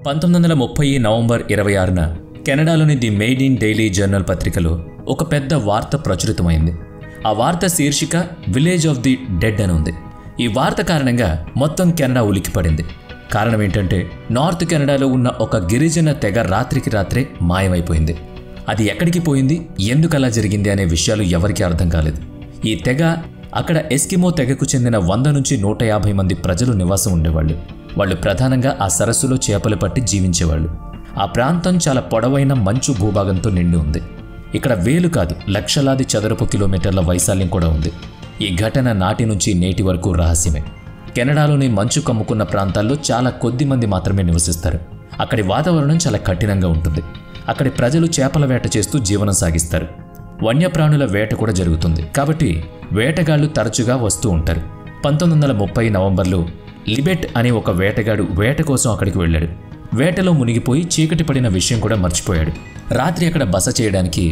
1930 November 26న కెనడాలోని the మెయిడ్ ఇన్ డైలీ జర్నల్ పత్రికలో ఒక పెద్ద వార్త ప్రచురితమైంది. ఆ వార్త శీర్షిక విలేజ్ ఆఫ్ ది డెడ్ అని ఉంది. ఈ వార్త కారణంగా మొత్తం కెనడా ఉలిక్కిపడింది. కారణం ఏంటంటే నార్త్ కెనడాలో ఉన్న ఒక గిరిజన తెగ రాత్రికి రాత్రే మాయమైపోయింది. అది ఎక్కడికి పోయింది, ఎందుకు అలా జరిగింది అనే విషయాలు ఎవరికీ అర్థం కాలేదు. ఈ తెగ అక్కడ ఎస్కిమో తెగకు చెందిన 100 నుంచి 150 మంది ప్రజలు నివాసం ఉండేవాళ్ళు. వాళ్ళు ప్రధానంగా ఆ సరస్సులో చేపలు పట్టి జీవించేవాళ్ళు. ఆ ప్రాంతం చాలా పొడవైన మంచు భూభాగంతో నిండి ఉంది. ఇక్కడ వేలు కాదు, లక్షలాది చదరపు కిలోమీటర్ల వైశాల్యం కూడా ఉంది. ఈ ఘటన నాటి నుంచి నేటి వరకు రహస్యమే. కెనడాలోని మంచు కమ్ముకున్న ప్రాంతాల్లో చాలా కొద్ది మంది మాత్రమే నివసిస్తారు. అక్కడి వాతావరణం చాలా కఠినంగా ఉంటుంది. అక్కడి ప్రజలు చేపల వేట చేస్తూ జీవనం సాగిస్తారు. వన్యప్రాణుల వేట కూడా జరుగుతుంది. కాబట్టి వేటగాళ్లు తరచుగా వస్తూ ఉంటారు. 1930 నవంబర్లో లిబెట్ అనే ఒక వేటగాడు వేట కోసం అక్కడికి వెళ్ళాడు. వేటలో మునిగిపోయి చీకటి పడిన విషయం కూడా మర్చిపోయాడు. రాత్రి అక్కడ బస చేయడానికి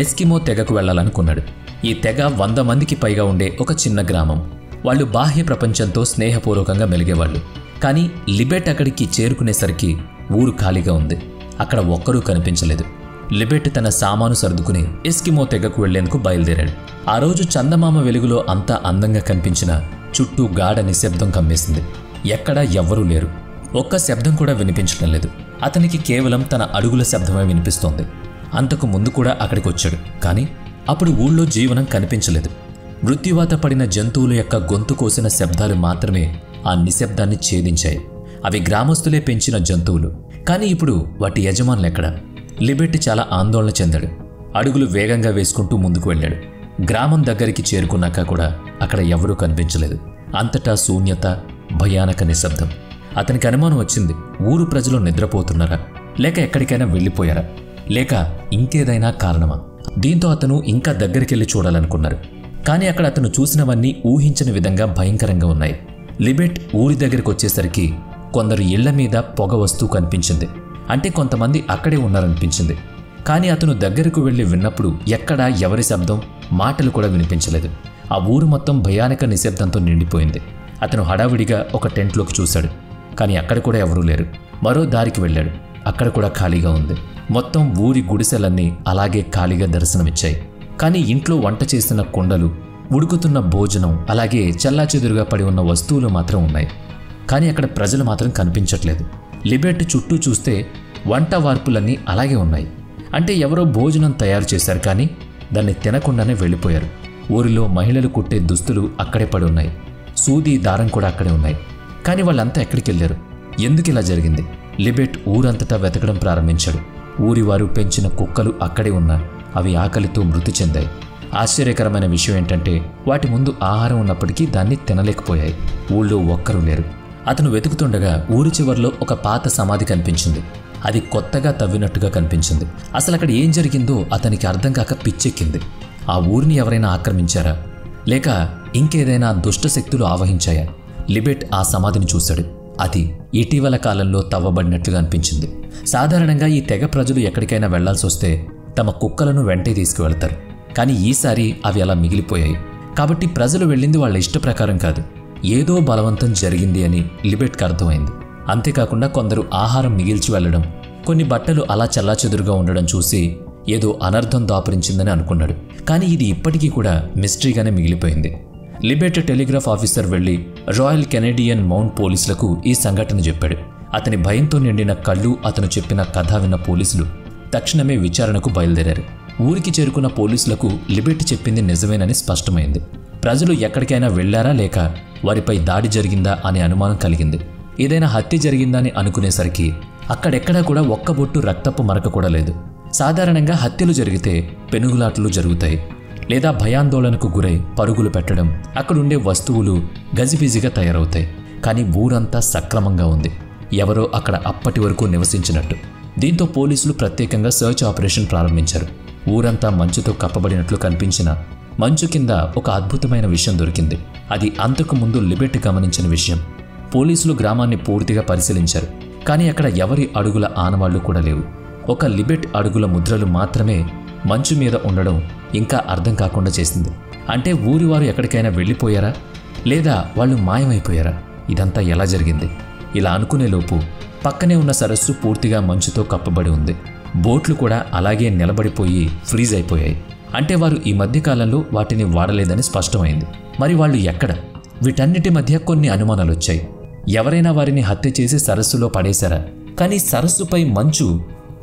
ఎస్కిమో తెగకు వెళ్లాలనుకున్నాడు. ఈ తెగ 100 మందికి పైగా ఉండే ఒక చిన్న గ్రామం. వాళ్ళు బాహ్య ప్రపంచంతో స్నేహపూర్వకంగా మెలిగేవాళ్ళు. కానీ లిబెట్ అక్కడికి చేరుకునేసరికి ఊరు ఖాళీగా ఉంది. అక్కడ ఒక్కరూ కనిపించలేదు. లిబెట్ తన సామాను సర్దుకుని ఎస్కిమో తెగకు వెళ్లేందుకు బయలుదేరాడు. ఆ రోజు చందమామ వెలుగులో అంతా అందంగా కనిపించిన చుట్టూ గాఢ నిశ్శబ్దం కమ్మేసింది. ఎక్కడా ఎవ్వరూ లేరు. ఒక్క శబ్దం కూడా వినిపించడం లేదు. అతనికి కేవలం తన అడుగుల శబ్దమే వినిపిస్తోంది. అంతకు ముందు కూడా అక్కడికి వచ్చాడు. కానీ అప్పుడు ఊళ్ళో జీవనం కనిపించలేదు. మృత్యువాత పడిన జంతువుల యొక్క గొంతు కోసిన శబ్దాలు మాత్రమే ఆ నిశ్శబ్దాన్ని ఛేదించాయి. అవి గ్రామస్తులే పెంచిన జంతువులు. కానీ ఇప్పుడు వాటి యజమానులెక్కడ? లిబెట్ చాలా ఆందోళన చెందాడు. అడుగులు వేగంగా వేసుకుంటూ ముందుకు వెళ్ళాడు. గ్రామం దగ్గరికి చేరుకున్నాక కూడా అక్కడ ఎవరూ కనిపించలేదు. అంతటా శూన్యత, భయానక నిశ్శబ్దం. అతనికి అనుమానం వచ్చింది. ఊరు ప్రజలు నిద్రపోతున్నారా, లేక ఎక్కడికైనా వెళ్ళిపోయారా, లేక ఇంకేదైనా కారణమా? దీంతో అతను ఇంకా దగ్గరికెళ్ళి చూడాలనుకున్నారు. కానీ అక్కడ అతను చూసినవన్నీ ఊహించని విధంగా భయంకరంగా ఉన్నాయి. లిబెట్ ఊరి దగ్గరికి వచ్చేసరికి కొందరు ఇళ్ల మీద పొగ వస్తూ కనిపించింది. అంటే కొంతమంది అక్కడే ఉన్నారనిపించింది. కానీ అతను దగ్గరకు వెళ్ళి విన్నప్పుడు ఎక్కడా ఎవరి శబ్దం, మాటలు కూడా వినిపించలేదు. ఆ ఊరు మొత్తం భయానక నిశ్శబ్దంతో నిండిపోయింది. అతను హడావిడిగా ఒక టెంట్లోకి చూశాడు. కానీ అక్కడ కూడా ఎవరూ లేరు. మరో దారికి వెళ్ళాడు. అక్కడ కూడా ఖాళీగా ఉంది. మొత్తం ఊరి గుడిసెలన్నీ అలాగే ఖాళీగా దర్శనమిచ్చాయి. కానీ ఇంట్లో వంట చేసిన కుండలు, ఉడుకుతున్న భోజనం, అలాగే చెల్లాచెదురుగా పడి ఉన్న వస్తువులు మాత్రం ఉన్నాయి. కానీ అక్కడ ప్రజలు మాత్రం కనిపించట్లేదు. లిబెట్ చుట్టూ చూస్తే వంట వార్పులన్నీ అలాగే ఉన్నాయి. అంటే ఎవరో భోజనం తయారు చేశారు, కానీ దాన్ని తినకుండానే వెళ్ళిపోయారు. ఊరిలో మహిళలు కుట్టే దుస్తులు అక్కడే పడి ఉన్నాయి. సూది, దారం కూడా అక్కడే ఉన్నాయి. కానీ వాళ్ళంతా ఎక్కడికి వెళ్ళారు? ఎందుకు ఇలా జరిగింది? లిబెట్ ఊరంతటా వెతకడం ప్రారంభించాడు. ఊరివారు పెంచిన కుక్కలు అక్కడే ఉన్నా అవి ఆకలితో మృతి చెందాయి. ఆశ్చర్యకరమైన విషయం ఏంటంటే వాటి ముందు ఆహారం ఉన్నప్పటికీ దాన్ని తినలేకపోయాయి. ఊళ్ళో ఒక్కరూ లేరు. అతను వెతుకుతుండగా ఊరి చివర్లో ఒక పాత సమాధి కనిపించింది. అది కొత్తగా తవ్వినట్టుగా కనిపించింది. అసలు అక్కడ ఏం జరిగిందో అతనికి అర్థం కాక పిచ్చెక్కింది. ఆ ఊరిని ఎవరైనా ఆక్రమించారా, లేక ఇంకేదైనా దుష్ట శక్తులు ఆవహించాయా? లిబెట్ ఆ సమాధిని చూశాడు. అది ఇటీవల కాలంలో తవ్వబడినట్లుగా అనిపించింది. సాధారణంగా ఈ తెగ ప్రజలు ఎక్కడికైనా వెళ్లాల్సి వస్తే తమ కుక్కలను వెంటే తీసుకువెళ్తారు. కానీ ఈసారి అవి అలా మిగిలిపోయాయి. కాబట్టి ప్రజలు వెళ్ళింది వాళ్ళ ఇష్ట ప్రకారం కాదు, ఏదో బలవంతం జరిగింది అని లిబెట్కి అర్థమైంది. అంతేకాకుండా కొందరు ఆహారం మిగిల్చి వెళ్లడం, కొన్ని బట్టలు అలా చల్లాచెదురుగా ఉండడం చూసి ఏదో అనర్థం దాపురించిందని అనుకున్నాడు. కానీ ఇది ఇప్పటికీ కూడా మిస్టరీగానే మిగిలిపోయింది. లిబెట్ టెలిగ్రాఫ్ ఆఫీసర్ వెళ్లి రాయల్ కెనడియన్ మౌంట్ పోలీసులకు ఈ సంఘటన చెప్పాడు. అతని భయంతో నిండిన కళ్ళు, అతను చెప్పిన కథ విన్న పోలీసులు తక్షణమే విచారణకు బయలుదేరారు. ఊరికి చేరుకున్న పోలీసులకు లిబెట్ చెప్పింది నిజమేనని స్పష్టమైంది. ప్రజలు ఎక్కడికైనా వెళ్లారా, లేక వారిపై దాడి జరిగిందా అనే అనుమానం కలిగింది. ఏదైనా హత్య జరిగిందా అని అనుకునేసరికి అక్కడెక్కడా కూడా ఒక్క బొట్టు రక్తపు మరక కూడా లేదు. సాధారణంగా హత్యలు జరిగితే పెనుగులాటలు జరుగుతాయి, లేదా భయాందోళనకు గురై పరుగులు పెట్టడం, అక్కడుండే వస్తువులు గజిబిజిగా తయారవుతాయి. కానీ ఊరంతా సక్రమంగా ఉంది. ఎవరో అక్కడ అప్పటి వరకు నివసించినట్టు. దీంతో పోలీసులు ప్రత్యేకంగా సర్చ్ ఆపరేషన్ ప్రారంభించారు. ఊరంతా మంచుతో కప్పబడినట్లు కనిపించిన మంచు కింద ఒక అద్భుతమైన విషయం దొరికింది. అది అంతకు ముందు లిబెట్ గమనించిన విషయం. పోలీసులు గ్రామాన్ని పూర్తిగా పరిశీలించారు. కానీ అక్కడ ఎవరి అడుగుల ఆనవాళ్లు కూడా లేవు. ఒక లిబెట్ అడుగుల ముద్రలు మాత్రమే మంచు మీద ఉండడం ఇంకా అర్థం కాకుండా చేసింది. అంటే ఊరివారు ఎక్కడికైనా వెళ్ళిపోయారా, లేదా వాళ్ళు మాయమైపోయారా? ఇదంతా ఎలా జరిగింది? ఇలా అనుకునేలోపు పక్కనే ఉన్న సరస్సు పూర్తిగా మంచుతో కప్పబడి ఉంది. బోట్లు కూడా అలాగే నిలబడిపోయి ఫ్రీజ్ అయిపోయాయి. అంటే వారు ఈ మధ్యకాలంలో వాటిని వాడలేదని స్పష్టమైంది. మరి వాళ్ళు ఎక్కడ? వీటన్నిటి మధ్య కొన్ని అనుమానాలు వచ్చాయి. ఎవరైనా వారిని హత్య చేసి సరస్సులో పడేశారా? కానీ సరస్సుపై మంచు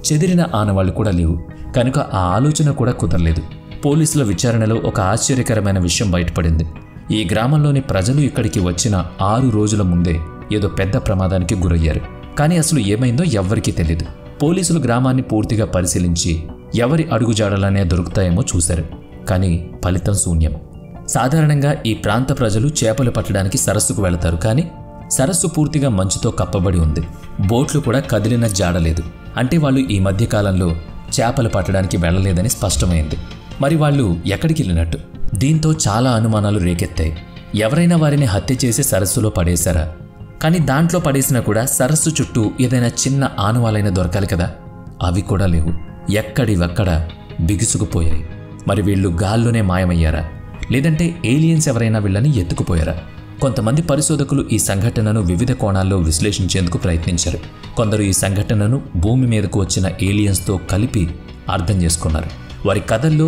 చెదిరిన ఆనవాళ్లు కూడా లేవు కనుక ఆ ఆలోచన కూడా కుదరలేదు. పోలీసుల విచారణలో ఒక ఆశ్చర్యకరమైన విషయం బయటపడింది. ఈ గ్రామంలోని ప్రజలు ఇక్కడికి వచ్చిన 6 రోజుల ముందే ఏదో పెద్ద ప్రమాదానికి గురయ్యారు. కానీ అసలు ఏమైందో ఎవ్వరికీ తెలియదు. పోలీసులు గ్రామాన్ని పూర్తిగా పరిశీలించి ఎవరి అడుగుజాడలనే దొరుకుతాయేమో చూశారు. కానీ ఫలితం శూన్యం. సాధారణంగా ఈ ప్రాంత ప్రజలు చేపలు పట్టడానికి సరస్సుకు వెళతారు. కానీ సరస్సు పూర్తిగా మంచుతో కప్పబడి ఉంది. బోట్లు కూడా కదిలిన జాడలేదు. అంటే వాళ్ళు ఈ మధ్యకాలంలో చేపలు పట్టడానికి వెళ్ళలేదని స్పష్టమైంది. మరి వాళ్ళు ఎక్కడికి వెళ్ళినట్టు? దీంతో చాలా అనుమానాలు రేకెత్తాయి. ఎవరైనా వారిని హత్య చేసి సరస్సులో పడేశారా? కానీ దాంట్లో పడేసినా కూడా సరస్సు చుట్టూ ఏదైనా చిన్న ఆనవాలైనా దొరకాలి కదా. అవి కూడా లేవు. ఎక్కడివక్కడ బిగుసుకుపోయాయి. మరి వీళ్ళు గాల్లోనే మాయమయ్యారా? లేదంటే ఏలియన్స్ ఎవరైనా వీళ్ళని ఎత్తుకుపోయారా? కొంతమంది పరిశోధకులు ఈ సంఘటనను వివిధ కోణాల్లో విశ్లేషించేందుకు ప్రయత్నించారు. కొందరు ఈ సంఘటనను భూమి మీదకు వచ్చిన ఏలియన్స్తో కలిపి అర్థం చేసుకున్నారు. వారి కథల్లో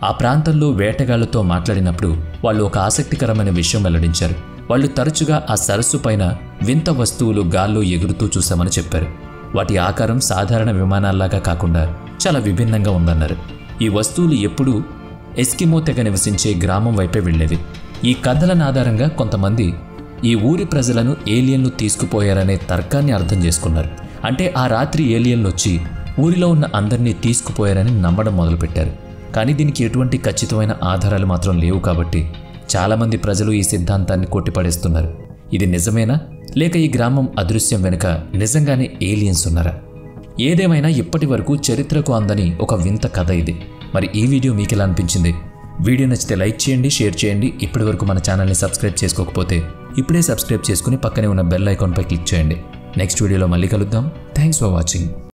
ఆ ప్రాంతంలో వేటగాళ్లతో మాట్లాడినప్పుడు వాళ్ళు ఒక ఆసక్తికరమైన విషయం వెల్లడించారు. వాళ్ళు తరచుగా ఆ సరస్సు పైన వింత వస్తువులు గాల్లో ఎగురుతూ చూశామని చెప్పారు. వాటి ఆకారం సాధారణ విమానాల్లాగా కాకుండా చాలా విభిన్నంగా ఉందన్నారు. ఈ వస్తువులు ఎప్పుడూ ఎస్కిమో తెగ నివసించే గ్రామం వైపే వెళ్ళేవి. ఈ కథలను ఆధారంగా కొంతమంది ఈ ఊరి ప్రజలను ఏలియన్లు తీసుకుపోయారనే తర్కాన్ని అర్థం చేసుకున్నారు. అంటే ఆ రాత్రి ఏలియన్లు వచ్చి ఊరిలో ఉన్న అందరినీ తీసుకుపోయారని నమ్మడం మొదలుపెట్టారు. కానీ దీనికి ఎటువంటి ఖచ్చితమైన ఆధారాలు మాత్రం లేవు. కాబట్టి చాలామంది ప్రజలు ఈ సిద్ధాంతాన్ని కొట్టిపడేస్తున్నారు. ఇది నిజమేనా, లేక ఈ గ్రామం అదృశ్యం వెనుక నిజంగానే ఏలియన్స్ ఉన్నారా? ఏదేమైనా ఇప్పటి వరకు చరిత్రకు అందని ఒక వింత కథ ఇది. మరి ఈ వీడియో మీకు ఎలా అనిపించింది? వీడియో నచ్చితే లైక్ చేయండి, షేర్ చేయండి. ఇప్పటి వరకు మన ఛానల్ని సబ్స్క్రైబ్ చేసుకోకపోతే ఇప్పుడే సబ్స్క్రైబ్ చేసుకుని పక్కనే ఉన్న బెల్ ఐకాన్పై క్లిక్ చేయండి. నెక్స్ట్ వీడియోలో మళ్ళీ కలుద్దాం. Thanks for watching.